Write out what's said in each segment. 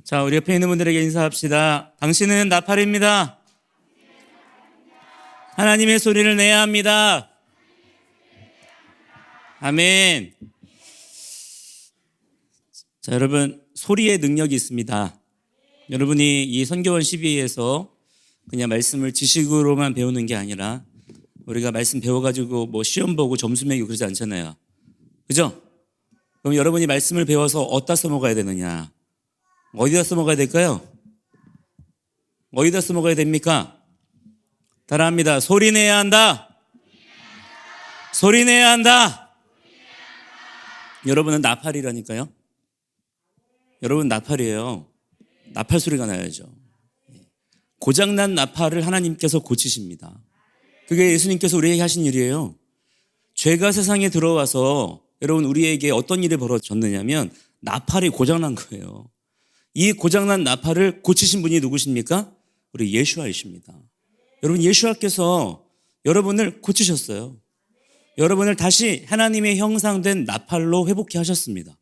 자, 우리 옆에 있는 분들에게 인사합시다. 당신은 나팔입니다. 하나님의 소리를 내야 합니다. 아멘. 자, 여러분, 소리의 능력이 있습니다. 여러분이 이 선교원 12에서 그냥 말씀을 지식으로만 배우는 게 아니라 우리가 말씀 배워가지고 뭐 시험 보고 점수 매기고 그러지 않잖아요. 그죠? 그럼 여러분이 말씀을 배워서 어디다 써먹어야 되느냐? 어디다 써먹어야 될까요? 어디다 써먹어야 됩니까? 따라합니다. 소리 내야 한다. 소리 내야 한다. 여러분은 나팔이라니까요. 여러분 나팔이에요. 나팔 소리가 나야죠. 고장난 나팔을 하나님께서 고치십니다. 그게 예수님께서 우리에게 하신 일이에요. 죄가 세상에 들어와서 여러분 우리에게 어떤 일이 벌어졌느냐면 나팔이 고장난 거예요. 이 고장난 나팔을 고치신 분이 누구십니까? 우리 예수아이십니다. 여러분 예수아께서 여러분을 고치셨어요. 여러분을 다시 하나님의 형상된 나팔로 회복케 하셨습니다.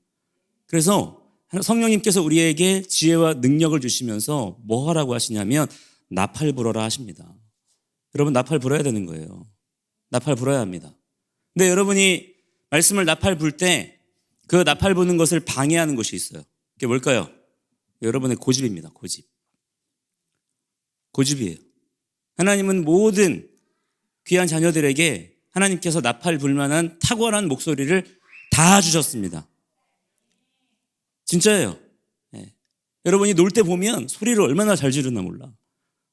그래서 성령님께서 우리에게 지혜와 능력을 주시면서 뭐 하라고 하시냐면 나팔 불어라 하십니다. 여러분 나팔 불어야 되는 거예요. 나팔 불어야 합니다. 근데 여러분이 말씀을 나팔 불 때 그 나팔 부는 것을 방해하는 것이 있어요. 그게 뭘까요? 여러분의 고집입니다. 고집이에요. 하나님은 모든 귀한 자녀들에게 하나님께서 나팔 불만한 탁월한 목소리를 다 주셨습니다. 진짜예요. 네. 여러분이 놀 때 보면 소리를 얼마나 잘 지르나 몰라.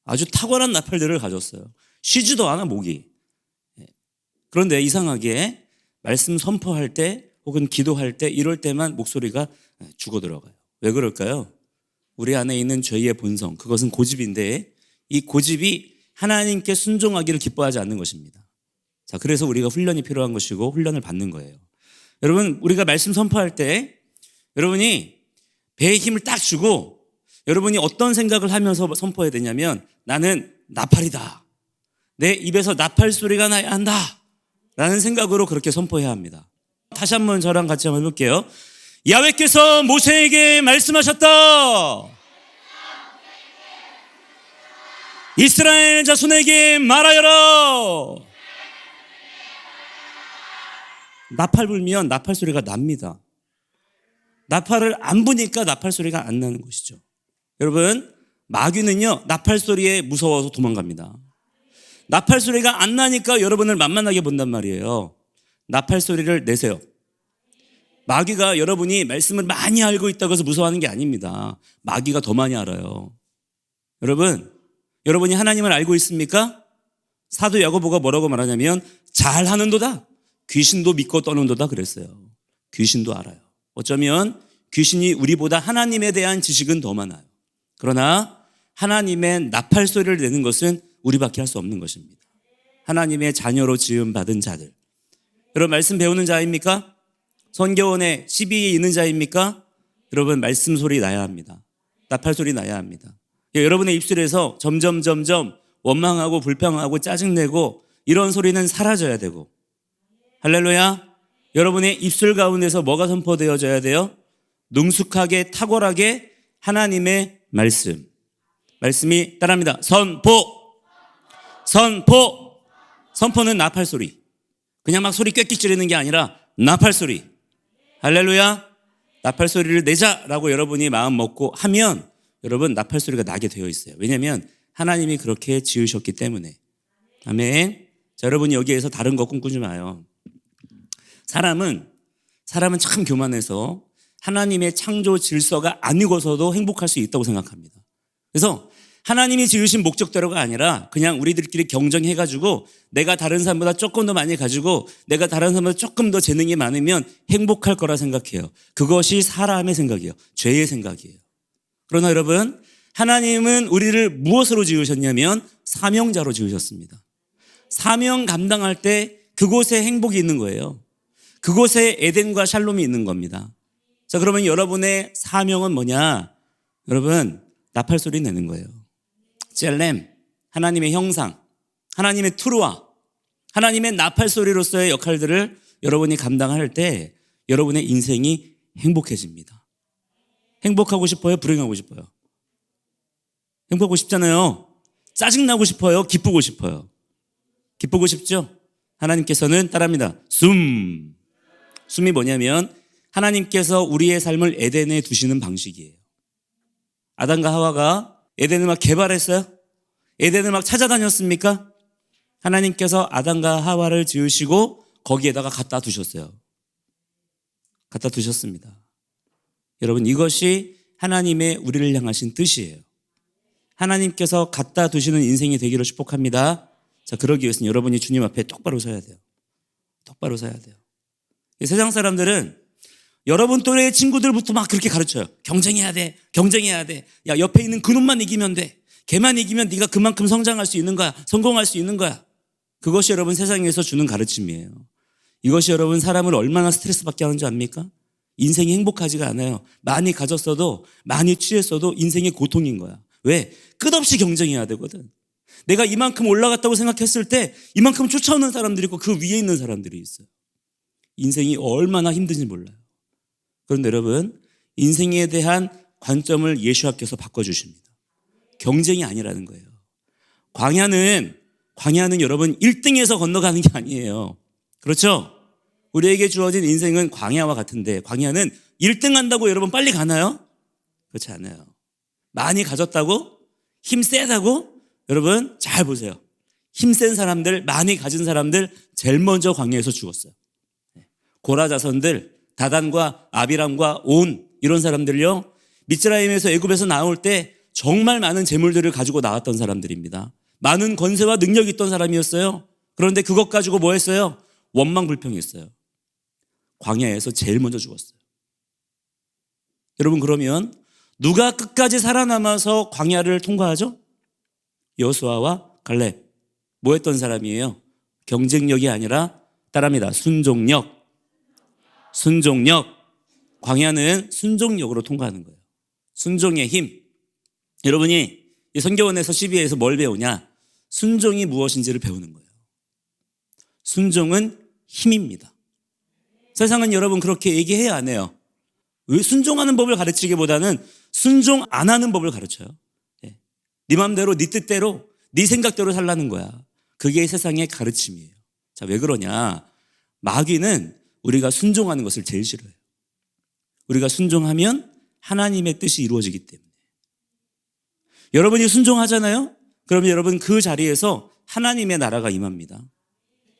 아주 탁월한 나팔들을 가졌어요. 쉬지도 않아 목이. 네. 그런데 이상하게 말씀 선포할 때 혹은 기도할 때 이럴 때만 목소리가 죽어 들어가요. 왜 그럴까요? 우리 안에 있는 죄의 본성, 그것은 고집인데 이 고집이 하나님께 순종하기를 기뻐하지 않는 것입니다. 자, 그래서 우리가 훈련이 필요한 것이고 훈련을 받는 거예요. 여러분, 우리가 말씀 선포할 때 여러분이 배에 힘을 딱 주고 여러분이 어떤 생각을 하면서 선포해야 되냐면 나는 나팔이다. 내 입에서 나팔 소리가 나야 한다. 라는 생각으로 그렇게 선포해야 합니다. 다시 한번 저랑 같이 한번 해볼게요. 야훼께서 모세에게 말씀하셨다. 이스라엘 자손에게 말하여라. 나팔 불면 나팔 소리가 납니다. 나팔을 안 부니까 나팔 소리가 안 나는 것이죠. 여러분, 마귀는요 나팔 소리에 무서워서 도망갑니다. 나팔 소리가 안 나니까 여러분을 만만하게 본단 말이에요. 나팔 소리를 내세요. 마귀가 여러분이 말씀을 많이 알고 있다고 해서 무서워하는 게 아닙니다. 마귀가 더 많이 알아요. 여러분, 여러분이 하나님을 알고 있습니까? 사도 야고보가 뭐라고 말하냐면 잘하는도다. 귀신도 믿고 떠는도다 그랬어요. 귀신도 알아요. 어쩌면 귀신이 우리보다 하나님에 대한 지식은 더 많아요. 그러나 하나님의 나팔 소리를 내는 것은 우리밖에 할 수 없는 것입니다. 하나님의 자녀로 지음받은 자들. 여러분 말씀 배우는 자입니까? 선교원에 12에 있는 자입니까? 여러분 말씀 소리 나야 합니다. 나팔 소리 나야 합니다. 여러분의 입술에서 점점 원망하고 불평하고 짜증내고 이런 소리는 사라져야 되고, 할렐루야. 여러분의 입술 가운데서 뭐가 선포되어져야 돼요? 능숙하게 탁월하게 하나님의 말씀이 따라합니다. 선포는 나팔 소리. 그냥 막 소리 꽥꽥 지르는 게 아니라 나팔 소리. 할렐루야. 나팔 소리를 내자라고 여러분이 마음 먹고 하면 여러분 나팔 소리가 나게 되어 있어요. 왜냐하면 하나님이 그렇게 지으셨기 때문에. 아멘. 자, 여러분이 여기에서 다른 거 꿈꾸지 마요. 사람은 참 교만해서 하나님의 창조 질서가 아니고서도 행복할 수 있다고 생각합니다. 그래서 하나님이 지으신 목적대로가 아니라 그냥 우리들끼리 경쟁해가지고 내가 다른 사람보다 조금 더 많이 가지고 내가 다른 사람보다 조금 더 재능이 많으면 행복할 거라 생각해요. 그것이 사람의 생각이에요. 죄의 생각이에요. 그러나 여러분, 하나님은 우리를 무엇으로 지으셨냐면 사명자로 지으셨습니다. 사명 감당할 때 그곳에 행복이 있는 거예요. 그곳에 에덴과 샬롬이 있는 겁니다. 자, 그러면 여러분의 사명은 뭐냐? 여러분, 나팔 소리 내는 거예요. 젤렘, 하나님의 형상, 하나님의 투루아, 하나님의 나팔 소리로서의 역할들을 여러분이 감당할 때 여러분의 인생이 행복해집니다. 행복하고 싶어요? 불행하고 싶어요? 행복하고 싶잖아요. 짜증나고 싶어요? 기쁘고 싶어요? 기쁘고 싶죠? 하나님께서는 따라합니다. 숨이 뭐냐면 하나님께서 우리의 삶을 에덴에 두시는 방식이에요. 아담과 하와가 에덴을 막 개발했어요? 에덴을 막 찾아다녔습니까? 하나님께서 아담과 하와를 지으시고 거기에다가 갖다 두셨어요. 갖다 두셨습니다. 여러분, 이것이 하나님의 우리를 향하신 뜻이에요. 하나님께서 갖다 두시는 인생이 되기를 축복합니다. 자, 그러기 위해서는 여러분이 주님 앞에 똑바로 서야 돼요. 똑바로 서야 돼요. 세상 사람들은 여러분 또래의 친구들부터 막 그렇게 가르쳐요. 경쟁해야 돼. 경쟁해야 돼. 야, 옆에 있는 그놈만 이기면 돼. 걔만 이기면 네가 그만큼 성장할 수 있는 거야. 성공할 수 있는 거야. 그것이 여러분 세상에서 주는 가르침이에요. 이것이 여러분 사람을 얼마나 스트레스 받게 하는 줄 압니까? 인생이 행복하지가 않아요. 많이 가졌어도 많이 취했어도 인생이 고통인 거야. 왜? 끝없이 경쟁해야 되거든. 내가 이만큼 올라갔다고 생각했을 때 이만큼 쫓아오는 사람들이 있고 그 위에 있는 사람들이 있어요. 인생이 얼마나 힘든지 몰라요. 그런데 여러분, 인생에 대한 관점을 예수님께서 바꿔주십니다. 경쟁이 아니라는 거예요. 광야는 여러분 1등에서 건너가는 게 아니에요. 그렇죠? 우리에게 주어진 인생은 광야와 같은데 광야는 1등 한다고 여러분 빨리 가나요? 그렇지 않아요. 많이 가졌다고? 힘 세다고? 여러분 잘 보세요. 힘센 사람들, 많이 가진 사람들 제일 먼저 광야에서 죽었어요. 고라 자손들, 다단과 아비람과 온 이런 사람들요, 미스라임에서 애굽에서 나올 때 정말 많은 재물들을 가지고 나왔던 사람들입니다. 많은 권세와 능력이 있던 사람이었어요. 그런데 그것 가지고 뭐 했어요? 원망불평했어요. 광야에서 제일 먼저 죽었어요. 여러분, 그러면 누가 끝까지 살아남아서 광야를 통과하죠? 여호수아와 갈렙. 뭐 했던 사람이에요? 경쟁력이 아니라 따라합니다. 순종력. 광야는 순종력으로 통과하는 거예요. 순종의 힘. 여러분이 이 선교원에서 12회에서 뭘 배우냐? 순종이 무엇인지를 배우는 거예요. 순종은 힘입니다. 세상은 여러분 그렇게 얘기해야 안 해요. 왜 순종하는 법을 가르치기보다는 순종 안 하는 법을 가르쳐요. 네 맘대로, 네 뜻대로, 네 생각대로 살라는 거야. 그게 세상의 가르침이에요. 자, 왜 그러냐? 마귀는 우리가 순종하는 것을 제일 싫어해요. 우리가 순종하면 하나님의 뜻이 이루어지기 때문에. 여러분이 순종하잖아요? 그러면 여러분 그 자리에서 하나님의 나라가 임합니다.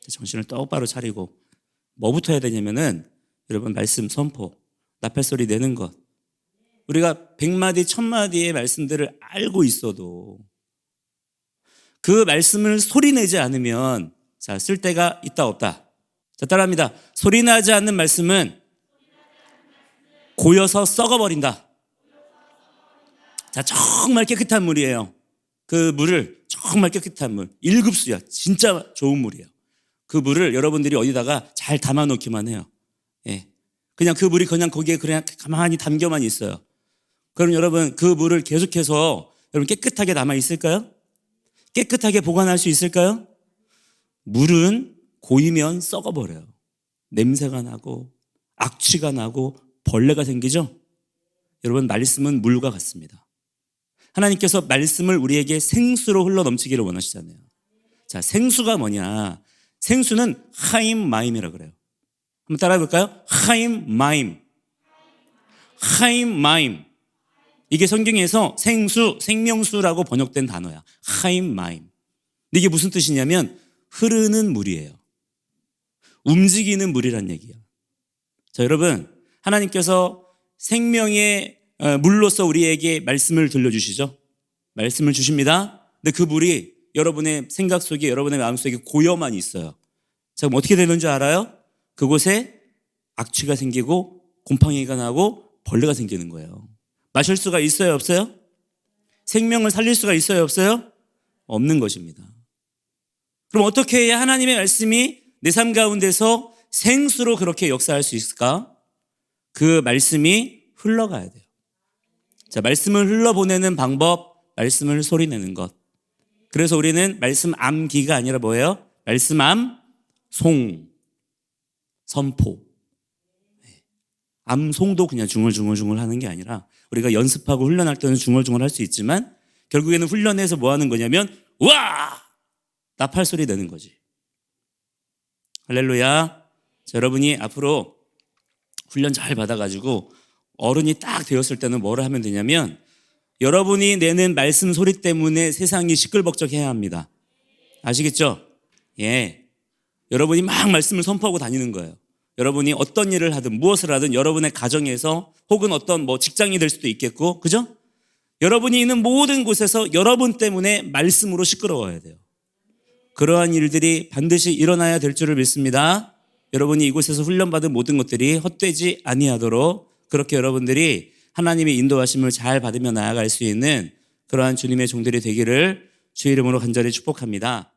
정신을 똑바로 차리고 뭐부터 해야 되냐면은 여러분 말씀 선포, 나팔소리 내는 것. 우리가 100마디, 1000마디의 말씀들을 알고 있어도 그 말씀을 소리내지 않으면 자, 쓸 데가 있다 없다. 자, 따라합니다. 소리나지 않는 말씀은 고여서 썩어버린다. 자, 정말 깨끗한 물이에요. 그 물을 정말 깨끗한 물, 1급수야. 진짜 좋은 물이에요. 그 물을 여러분들이 어디다가 잘 담아놓기만 해요. 예. 그냥 그 물이 그냥 거기에 그냥 가만히 담겨만 있어요. 그럼 여러분 그 물을 계속해서 여러분 깨끗하게 남아 있을까요? 깨끗하게 보관할 수 있을까요? 물은 고이면 썩어버려요. 냄새가 나고 악취가 나고 벌레가 생기죠? 여러분 말씀은 물과 같습니다. 하나님께서 말씀을 우리에게 생수로 흘러넘치기를 원하시잖아요. 자, 생수가 뭐냐? 생수는 하임 마임이라고 그래요. 한번 따라해 볼까요? 하임 마임. 하임 마임. 이게 성경에서 생수, 생명수라고 번역된 단어야. 하임 마임. 근데 이게 무슨 뜻이냐면 흐르는 물이에요. 움직이는 물이란 얘기예요. 자, 여러분, 하나님께서 생명의 물로서 우리에게 말씀을 들려주시죠. 말씀을 주십니다. 근데 그 물이 여러분의 생각 속에, 여러분의 마음 속에 고여만 있어요. 자, 그럼 어떻게 되는 줄 알아요? 그곳에 악취가 생기고 곰팡이가 나고 벌레가 생기는 거예요. 마실 수가 있어요, 없어요? 생명을 살릴 수가 있어요, 없어요? 없는 것입니다. 그럼 어떻게 해야 하나님의 말씀이 내 삶 가운데서 생수로 그렇게 역사할 수 있을까? 그 말씀이 흘러가야 돼요. 자, 말씀을 흘러보내는 방법, 말씀을 소리내는 것. 그래서 우리는 말씀 암기가 아니라 뭐예요? 말씀 암 송, 선포. 암송도 그냥 중얼중얼 하는 게 아니라 우리가 연습하고 훈련할 때는 중얼중얼 할 수 있지만 결국에는 훈련해서 뭐 하는 거냐면 와! 나팔 소리 내는 거지. 할렐루야. 자, 여러분이 앞으로 훈련 잘 받아가지고 어른이 딱 되었을 때는 뭐를 하면 되냐면 여러분이 내는 말씀 소리 때문에 세상이 시끌벅적해야 합니다. 아시겠죠? 예. 여러분이 막 말씀을 선포하고 다니는 거예요. 여러분이 어떤 일을 하든 무엇을 하든 여러분의 가정에서 혹은 어떤 뭐 직장이 될 수도 있겠고, 그죠? 여러분이 있는 모든 곳에서 여러분 때문에 말씀으로 시끄러워야 돼요. 그러한 일들이 반드시 일어나야 될 줄을 믿습니다. 여러분이 이곳에서 훈련받은 모든 것들이 헛되지 아니하도록 그렇게 여러분들이 하나님의 인도하심을 잘 받으며 나아갈 수 있는 그러한 주님의 종들이 되기를 주의 이름으로 간절히 축복합니다.